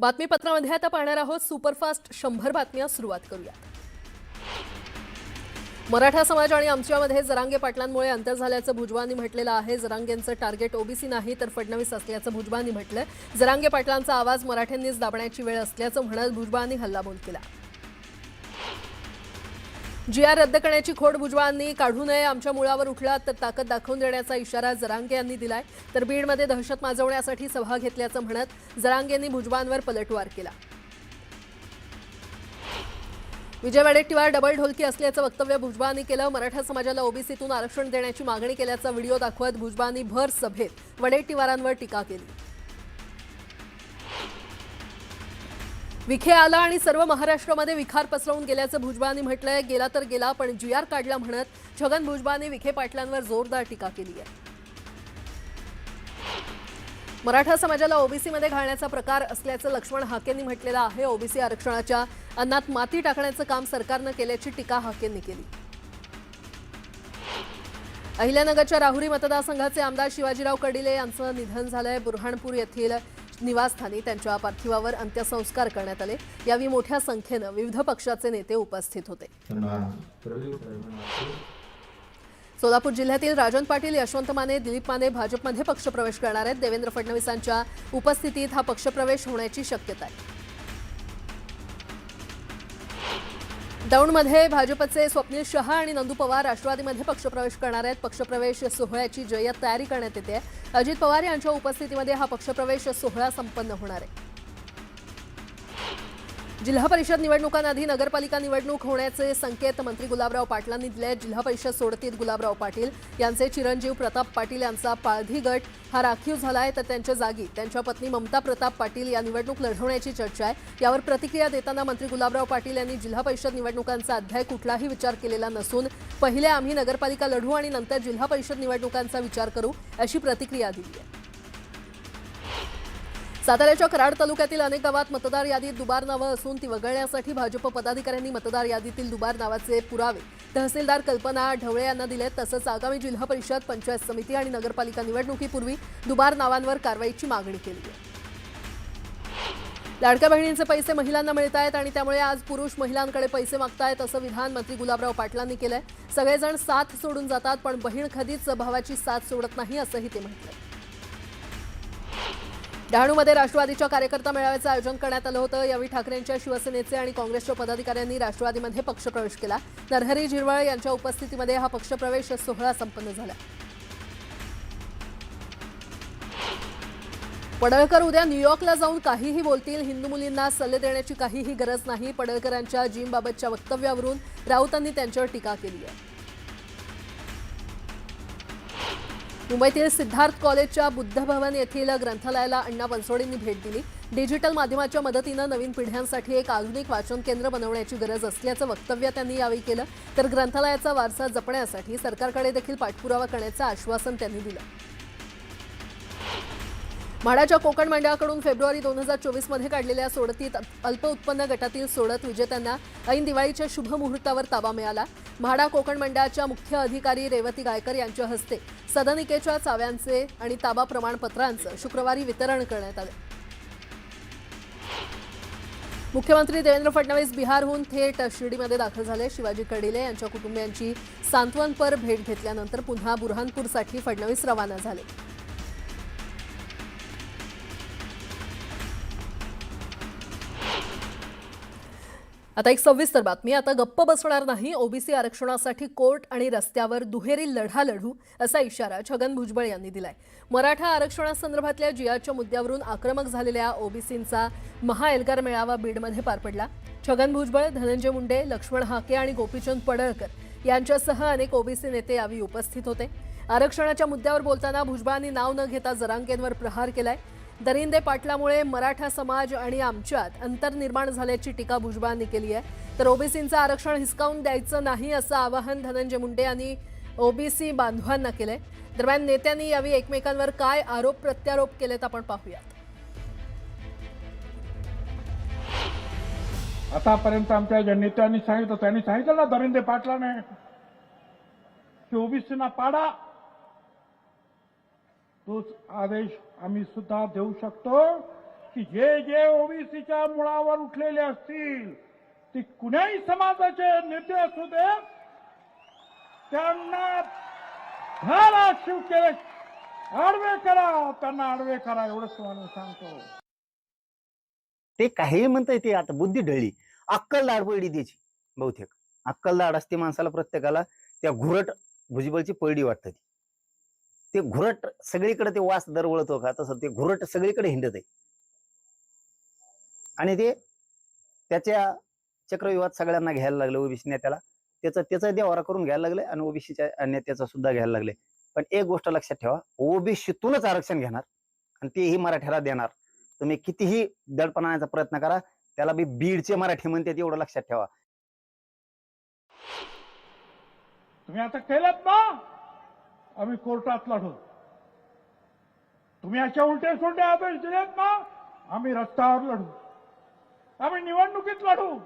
बातमीपत्रामध्ये आता पाहणार आहोत सुपरफास्ट 100 बातम्या सुरुवात करूया। मराठा समाज आणि आमच्यामध्ये जरांगे पाटलांमुळे अंतर झाल्याचं भुजबळांनी म्हटलेलं आहे। जरांगेंचं टार्गेट ओबीसी नाही तर फडणवीस असल्याचं भुजबळांनी म्हटलं। जरांगे पाटलांचा आवाज मराठ्यांनीच दाबण्याची वेळ असल्याचं म्हणत भुजबळांनी हल्लाबोल केला। जीआर रद्द करण्याची खोड भुजबळांनी काढू नये, आमच्या मुळावर उठला तर ताकद दाखवून देण्याचा इशारा जरांगे यांनी दिलाय। तर बीडमध्ये दहशत माजवण्यासाठी सभा घेतल्याचं म्हणत जरांगेंनी भुजबळांवर पलटवार केला। विजय वडेट्टीवार डबल ढोलकी असल्याचं वक्तव्य भुजबळांनी केलं। मराठा समाजाला ओबीसीतून आरक्षण देण्याची मागणी केल्याचा व्हिडिओ दाखवत भुजबळांनी भर सभेत वडेट्टीवारांवर टीका केली। विखे आला आणि सर्व महाराष्ट्रामध्ये विखार पसरवून गेल्याचं भुजबळांनी म्हटलंय। गेला तर गेला पण जीआर काढला म्हणत छगन भुजबळांनी विखे पाटलांवर जोरदार टीका केली आहे। मराठा समाजाला ओबीसीमध्ये घालण्याचा प्रकार असल्याचं लक्ष्मण हाकेंनी म्हटलेलं आहे। ओबीसी आरक्षणाच्या अन्नात माती टाकण्याचं काम सरकारनं केल्याची टीका हाकेंनी केली। अहिल्यानगरच्या राहुरी मतदारसंघाचे आमदार शिवाजीराव कर्डिले यांचं निधन झालंय। बुरहाणपूर येथील निवासस्थानी त्यांच्या पार्थिवावर अंत्यसंस्कार करण्यात आले। यावेळी मोठ्या संख्येनं विविध पक्षाचे नेते उपस्थित होते। सोलापूर जिल्ह्यातील राजन पाटील, यशवंत माने, दिलीप माने भाजपमध्ये पक्षप्रवेश करणार आहेत। देवेंद्र फडणवीसांच्या उपस्थितीत हा पक्षप्रवेश होण्याची शक्यता आहे। दौंडमध्ये भाजपचे स्वप्नील शहा आणि नंदू पवार राष्ट्रवादीमध्ये पक्षप्रवेश करणार आहेत। पक्षप्रवेश सोहळ्याची जय्यत तयारी करण्यात येते। अजित पवार यांच्या उपस्थितीमध्ये हा पक्षप्रवेश सोहळा संपन्न होणार आहे। जिल्हा परिषद निवडणुकांआधी नगरपालिका निवडणूक होण्याचे संकेत मंत्री गुलाबराव पाटलांनी दिले। जिल्हा परिषद सोडतीत गुलाबराव पाटील यांचे चिरंजीव प्रताप पाटील यांचा पाळधी गट हा राखीव झालाय, तर त्यांच्या जागी त्यांच्या पत्नी ममता प्रताप पाटील या निवडणूक लढवण्याची चर्चा आहे। यावर प्रतिक्रिया देताना मंत्री गुलाबराव पाटील यांनी जिल्हा परिषद निवडणुकांचा अध्याय कुठलाही विचार केलेला नसून पहिले आम्ही नगरपालिका लढवू आणि नंतर जिल्हा परिषद निवडणुकांचा विचार करू अशी प्रतिक्रिया दिली आहे। साताऱ्याच्या कराड तालुक्यातील अनेक गावात मतदार यादीत दुबार नावं असून ती वगळण्यासाठी भाजप पदाधिकाऱ्यांनी मतदार यादीतील दुबार नावाचे पुरावे तहसीलदार कल्पना ढवळे यांना दिलेत। तसंच आगामी जिल्हा परिषद, पंचायत समिती आणि नगरपालिका निवडणुकीपूर्वी दुबार नावांवर कारवाईची मागणी केली आहे। लाडक्या बहिणींचे पैसे महिलांना मिळत आहेत आणि त्यामुळे आज पुरुष महिलांकडे पैसे मागतायत असं विधान मंत्री गुलाबराव पाटलांनी केलंय। सगळेजण साथ सोडून जातात पण बहीण कधीच भावाची साथ सोडत नाही असंही ते म्हटलंय। डहाणूमध्ये राष्ट्रवादीच्या कार्यकर्ता मेळाव्याचं आयोजन करण्यात आलं होतं। यावेळी ठाकरेंच्या शिवसेनेचे आणि काँग्रेसच्या पदाधिकाऱ्यांनी राष्ट्रवादीमध्ये पक्षप्रवेश केला। नरहरी झिरवळ यांच्या उपस्थितीमध्ये हा पक्षप्रवेश सोहळा संपन्न झाला। पडळकर उद्या न्यूयॉर्कला जाऊन काहीही बोलतील, हिंदू मुलींना सल्ले देण्याची काहीही गरज नाही। पडळकरांच्या जिमबाबतच्या वक्तव्यावरून राऊतांनी त्यांच्यावर टीका केली आहे। मुंबईतील सिद्धार्थ कॉलेजच्या बुद्ध भवन येथील ग्रंथालयाला अण्णा बनसोडेंनी भेट दिली। डिजिटल माध्यमाच्या मदतीनं नवीन पिढ्यांसाठी एक आधुनिक वाचन केंद्र बनवण्याची गरज असल्याचं वक्तव्य त्यांनी यावेळी केलं। तर ग्रंथालयाचा वारसा जपण्यासाठी सरकारकडे देखील पाठपुरावा करण्याचं आश्वासन त्यांनी दिलं। म्हाडाच्या कोकण मंडळाकडून फेब्रुवारी 2024 मध्ये काढलेल्या सोडतीत अल्प उत्पन्न गटातील सोडत विजेत्यांना ऐन दिवाळीच्या शुभ मुहूर्तावर ताबा मिळाला। म्हाडा कोकण मंडळाच्या मुख्य अधिकारी रेवती गायकर यांच्या हस्ते सदनिकेच्या चाव्यांचे आणि ताबा प्रमाणपत्रांचं शुक्रवारी वितरण करण्यात आलं। मुख्यमंत्री देवेंद्र फडणवीस बिहारहून थेट शिर्डीमध्ये दाखल झाले। शिवाजी कर्डिले यांच्या कुटुंबियांची सांत्वनपर भेट घेतल्यानंतर पुन्हा बुरहानपूरसाठी फडणवीस रवाना झाले। आता एक सविस्तर बातमी। आता गप्प बसणार नाही, ओबीसी आरक्षणासाठी कोर्ट आणि रस्त्यावर दुहेरी लढा लढू असा इशारा छगन भुजबळ यांनी दिलाय। मराठा आरक्षणासंदर्भातल्या जीआरच्या मुद्द्यावरून आक्रमक झालेल्या ओबीसींचा महाएल्गार मेळावा बीडमध्ये पार पडला। छगन भुजबळ, धनंजय मुंडे, लक्ष्मण हाके आणि गोपीचंद पडळकर यांच्यासह अनेक ओबीसी नेते यावेळी उपस्थित होते। आरक्षणाच्या मुद्द्यावर बोलताना भुजबळांनी नाव न घेता जरांगेंवर प्रहार केलाय। दरिंदे पाटलामुळे मराठा समाज आणि आमच्यात अंतर निर्माण झाल्याची टीका भुजबळांनी केली आहे। तर ओबीसींचं आरक्षण हिसकावून द्यायचं नाही असं आवाहन धनंजय मुंडे यांनी ओबीसी बांधवांना केलंय। दरम्यान नेत्यांनी यावेळी एकमेकांवर काय आरोप प्रत्यारोप केलेत आपण पाहूयात। आतापर्यंत आमच्या ज्या नेत्यांनी सांगितलं त्यांनी सांगितलं ना दरिंदे पाटलाने की ओबीसीना पाडा, तोच आदेश आम्ही सुद्धा देऊ शकतो की जे जे ओबीसीच्या मुळावर उठलेले असतील ते कुणाही समाजाचे नेते असू दे, त्यांना धाराशिव केले आडवे करा, त्यांना आडवे करा, एवढंच तुम्हाला सांगतो. ते काही म्हणताय ते आता बुद्धी ढळली. अक्कल दाढ पडली त्याची बहुतेक. अक्कल दाढ असते माणसाला प्रत्येकाला. त्या घुरट भुजबळची पडली वाटतं ती. ते घुरट सगळीकडे ते वास दरवळतो का तसं ते घुरट सगळीकडे हिंडत आहे. आणि ते त्याच्या चक्रव्यूहात सगळ्यांना घ्यायला लागलं. ओबीसी नेत्याला त्याचा देवारा करून घ्यायला लागले आणि ओबीसीच्या नेत्याचा सुद्धा घ्यायला लागले. पण एक गोष्ट लक्षात ठेवा, ओबीसीतूनच आरक्षण घेणार आणि तेही मराठ्याला देणार. तुम्ही कितीही दडपण आणण्याचा प्रयत्न करा, त्याला बी बीडचे मराठी म्हणतात एवढं लक्षात ठेवा. तुम्ही आता केलं ना, आम्ही कोर्टात लढू. तुम्ही अशा उलटे सुलटे आदेश दिलेत ना, आम्ही रस्त्यावर लढू, आम्ही निवडणुकीत लढू.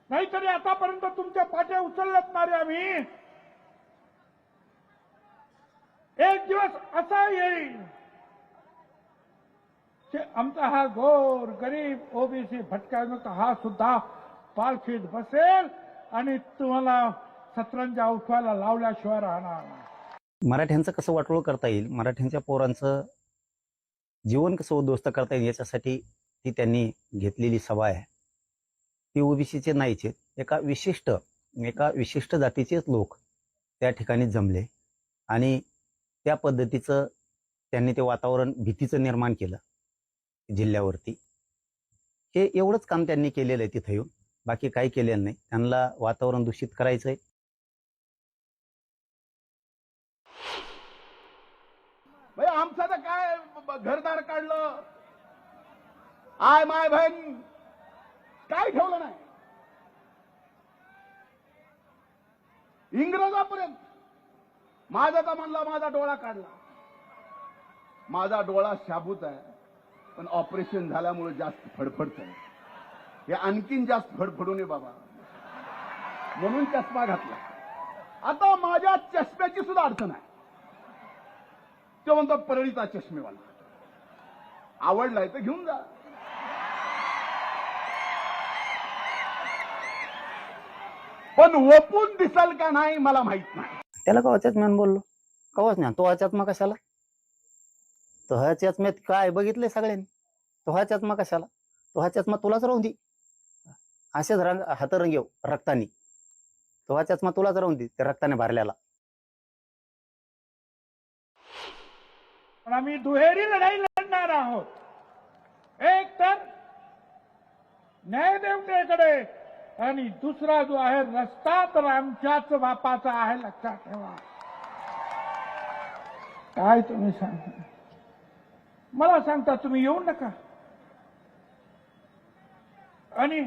नाहीतरी आतापर्यंत तुमच्या पाट्या उचलल्यात ना रे आम्ही. एक दिवस असा येईल की आमचा हा गोर गरीब ओबीसी भटक्यांचा हा सुद्धा पालखीत बसेल आणि तुम्हाला सतरंजा उठवायला लावल्याशिवाय राहणार. मराठ्यांचं कसं वाटोळ करता येईल, मराठ्यांच्या पोरांचं जीवन कसं उद्ध्वस्त करता येईल याच्यासाठी ती त्यांनी घेतलेली सभा आहे. ती ओबीसीचे नाहीचे, एका विशिष्ट जातीचेच लोक त्या ठिकाणी जमले आणि त्या पद्धतीचं त्यांनी ते वातावरण भीतीचं निर्माण केलं जिल्ह्यावरती. हे एवढंच काम त्यांनी केलेलं आहे तिथं येऊन, बाकी काही केलेलं नाही. त्यांना वातावरण दूषित करायचंय. भाई आमचं तर काय घरदार काढलं, आय माय बहीण काय ठेवलं नाही. इंग्रजापर्यंत माझा तर म्हणला माझा डोळा काढला. माझा डोळा शाबूत आहे, पण ऑपरेशन झाल्यामुळे जास्त फडफडत आहे. हे आणखीन जास्त फडफडू नये बाबा, म्हणून चष्मा घातला. आता माझ्या चष्म्याची सुद्धा अडचण आहे. तो म्हणतो परळीचा चष्मेवाला, आवडलाय तर घेऊन जा. पण ओपून दिसल का नाही मला माहित नाही. त्याला कवाच्याच मी बोललो, कवाच नाही. तो ह्याच्यात कशाला, तो ह्याच्यात मी काय बघितलंय सगळ्यांनी. तो ह्याच्यात कशाला, तो ह्याच्यात तुलाच राहून दे. असेच हातरंगी रक्तानी, तो ह्याच्यात तुलाच राहून दे, त्या रक्ताने भरल्याला. पण आम्ही दुहेरी लढाई लढणार आहोत. एक तर न्यायदेवतेकडे आणि दुसरा जो आहे रस्ता तर आमच्याच बापाचा आहे, लक्षात ठेवा. काय तुम्ही सांगता, मला सांगता तुम्ही येऊ नका. आणि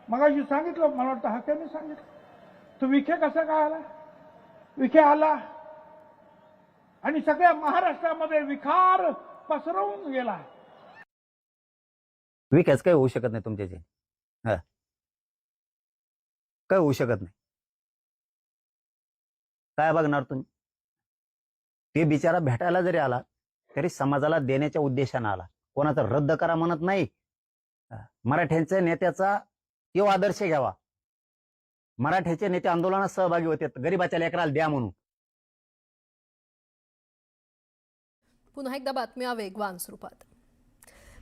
मगाशी सांगितलं, मला वाटतं हाक्याने सांगितलं, तो विखे कसा काय आला. विखे आला आणि सगळ्या महाराष्ट्रामध्ये विखार पसरवून गेला. विकास काही होऊ शकत नाही तुमच्याचे, काय होऊ शकत नाही. काय बघणार तुम्ही. ते बिचारा भेटायला जरी आला तरी समाजाला देण्याच्या उद्देशाने आला, कोणाचा रद्द करा म्हणत नाही. मराठ्यांच्या नेत्याचा तो आदर्श घ्यावा. मराठ्याचे नेते आंदोलनात सहभागी होते, गरीबाच्या लेकराला द्या म्हणून. पुन्हा एकदा बातम्या वेगवान स्वरूपात.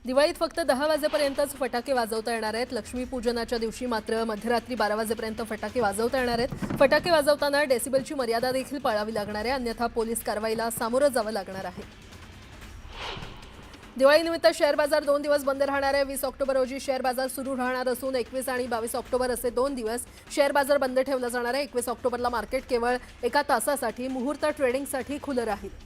दिवाळीत फक्त 10 वाजेपर्यंतच फटाके वाजवता येणार आहेत. लक्ष्मीपूजनाच्या दिवशी मात्र मध्यरात्री 12 वाजेपर्यंत फटाके वाजवता येणार आहेत. फटाके वाजवताना डेसिबलची मर्यादा देखील पाळावी लागणार आहे, अन्यथा पोलीस कारवाईला सामोरं जावं लागणार आहे. दिवाळीनिमित्त शेअर बाजार 2 दिवस बंद राहणार आहे. 20 ऑक्टोबर रोजी शेअर बाजार सुरू राहणार असून 21 आणि 22 ऑक्टोबर असे 2 दिवस शेअर बाजार बंद ठेवला जाणार आहे. 21 ऑक्टोबरला मार्केट केवळ 1 तासासाठी मुहूर्त ट्रेडिंगसाठी खुलं राहील.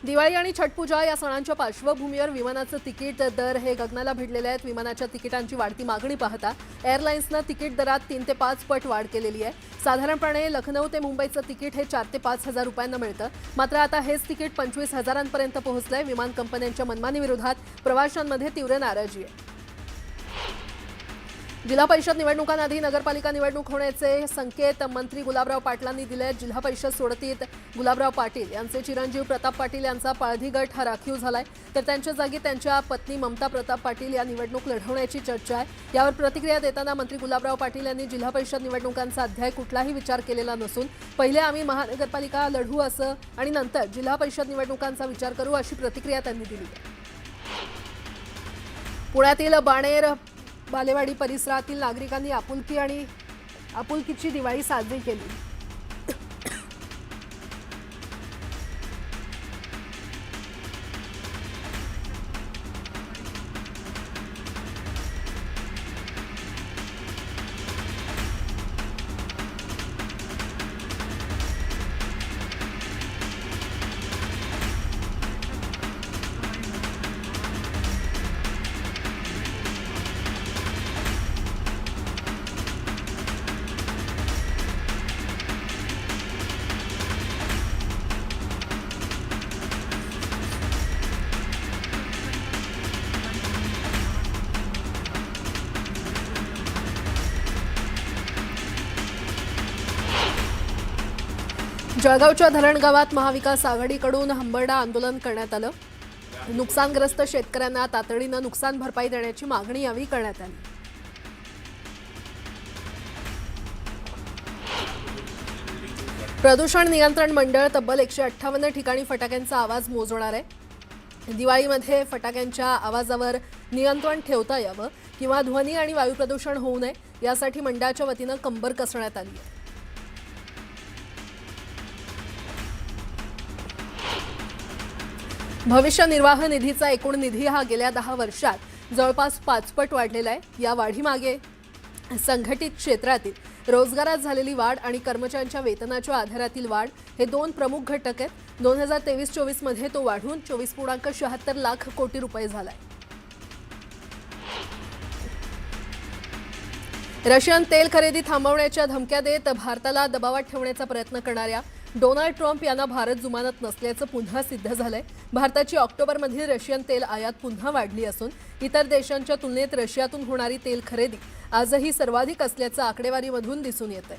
दिवाळी आणि छठपूजा या सणांच्या पार्श्वभूमीवर विमानाचं तिकीट दर हे गगनाला भिडलेले आहेत. विमानाच्या तिकिटांची वाढती मागणी पाहता एअरलाईन्सनं तिकीट दरात 3 ते 5 पट वाढ केलेली आहे. साधारणपणे लखनौ ते मुंबईचं तिकीट हे 4 ते 5 हजार रुपयांना मिळतं, मात्र आता हेच तिकीट 25 हजारांपर्यंत पोहोचलंय. विमान कंपन्यांच्या मनमानी विरोधात प्रवाशांमध्ये तीव्र नाराजी आहे. जिल्हा परिषद निवडणुकांआधी नगरपालिका निवडणूक होण्याचे संकेत मंत्री गुलाबराव पाटलांनी दिले. जिल्हा परिषद सोडतीत गुलाबराव पाटील यांचे चिरंजीव प्रताप पाटील यांचा पाळधी गट हा राखीव झालाय, तर त्यांच्या जागी त्यांच्या पत्नी ममता प्रताप पाटील या निवडणूक लढवण्याची चर्चा आहे. यावर प्रतिक्रिया देताना मंत्री गुलाबराव पाटील यांनी जिल्हा परिषद निवडणुकांचा अध्याय कुठलाही विचार केलेला नसून पहिले आम्ही महानगरपालिका लढवू असं आणि नंतर जिल्हा परिषद निवडणुकांचा विचार करू अशी प्रतिक्रिया त्यांनी दिली. पुण्यातील बाणेर बालेवाडी परिसरातील नागरिकांनी आपुलकीची दिवाळी साजरी केली. जळगावच्या धरण गावात महाविकास आघाडीकडून हंबरडा आंदोलन करण्यात आलं. नुकसानग्रस्त शेतकऱ्यांना तातडीनं नुकसान भरपाई देण्याची मागणी यावेळी करण्यात आली. प्रदूषण नियंत्रण मंडळ तब्बल 158 ठिकाणी फटाक्यांचा आवाज मोजणार आहे. दिवाळीमध्ये फटाक्यांच्या आवाजावर नियंत्रण ठेवता यावं किंवा ध्वनी आणि वायू प्रदूषण होऊ नये यासाठी मंडळाच्या वतीनं कंबर कसण्यात आली आहे. भविष्य निर्वाह निधीचा एकूण निधी हा गेल्या 10 वर्षात जवळपास 5 पट वाढलेला आहे. या वाढीमागे संघटित क्षेत्रातील रोजगारात झालेली वाढ आणि कर्मचाऱ्यांच्या वेतनाच्या आधारातील वाढ हे 2 प्रमुख घटक आहेत. 2023-24 मध्ये तो वाढून 24.76 लाख कोटी रुपये झालाय. रशियन तेल खरेदी थांबवण्याच्या धमक्या देत भारताला दबावात ठेवण्याचा प्रयत्न करणाऱ्या डोनाल्ड ट्रम्प यांना भारत जुमानत नसल्याचं पुन्हा सिद्ध झालंय. भारताची ऑक्टोबरमधील रशियन तेल आयात पुन्हा वाढली असून इतर देशांच्या तुलनेत रशियातून होणारी तेल खरेदी आजही सर्वाधिक असल्याचं आकडेवारीमधून दिसून येतंय.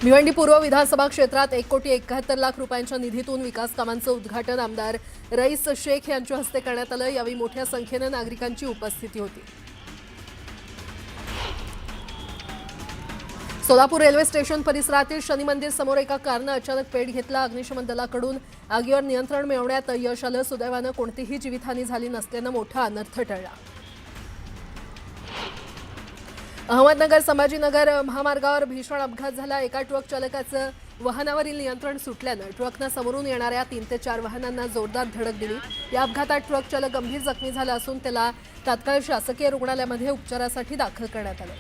भिवंडी पूर्व विधानसभा क्षेत्रात 1,71,00,000 रुपयांच्या निधीतून विकास कामांचं उद्घाटन आमदार रईस शेख यांच्या हस्ते करण्यात आलं. यावेळी मोठ्या संख्येनं नागरिकांची उपस्थिती होती. सोलापूर रेल्वे स्टेशन परिसरातील शनी मंदिर समोर एका कारनं अचानक पेट घेतला. अग्निशमन दलाकडून आगीवर नियंत्रण मिळवण्यात यश आलं. सुदैवानं कोणतीही जीवितहानी झाली नसल्यानं मोठा अनर्थ टळला. अहमदनगर संभाजीनगर महामार्गावर भीषण अपघात झाला. एका ट्रक चालकाचं वाहनावरील नियंत्रण सुटल्यानं ट्रकनं समोरून येणाऱ्या 3 ते 4 वाहनांना जोरदार धडक दिली. या अपघातात ट्रक चालक गंभीर जखमी झाला असून त्याला तात्काळ शासकीय रुग्णालयामध्ये उपचारासाठी दाखल करण्यात आलं.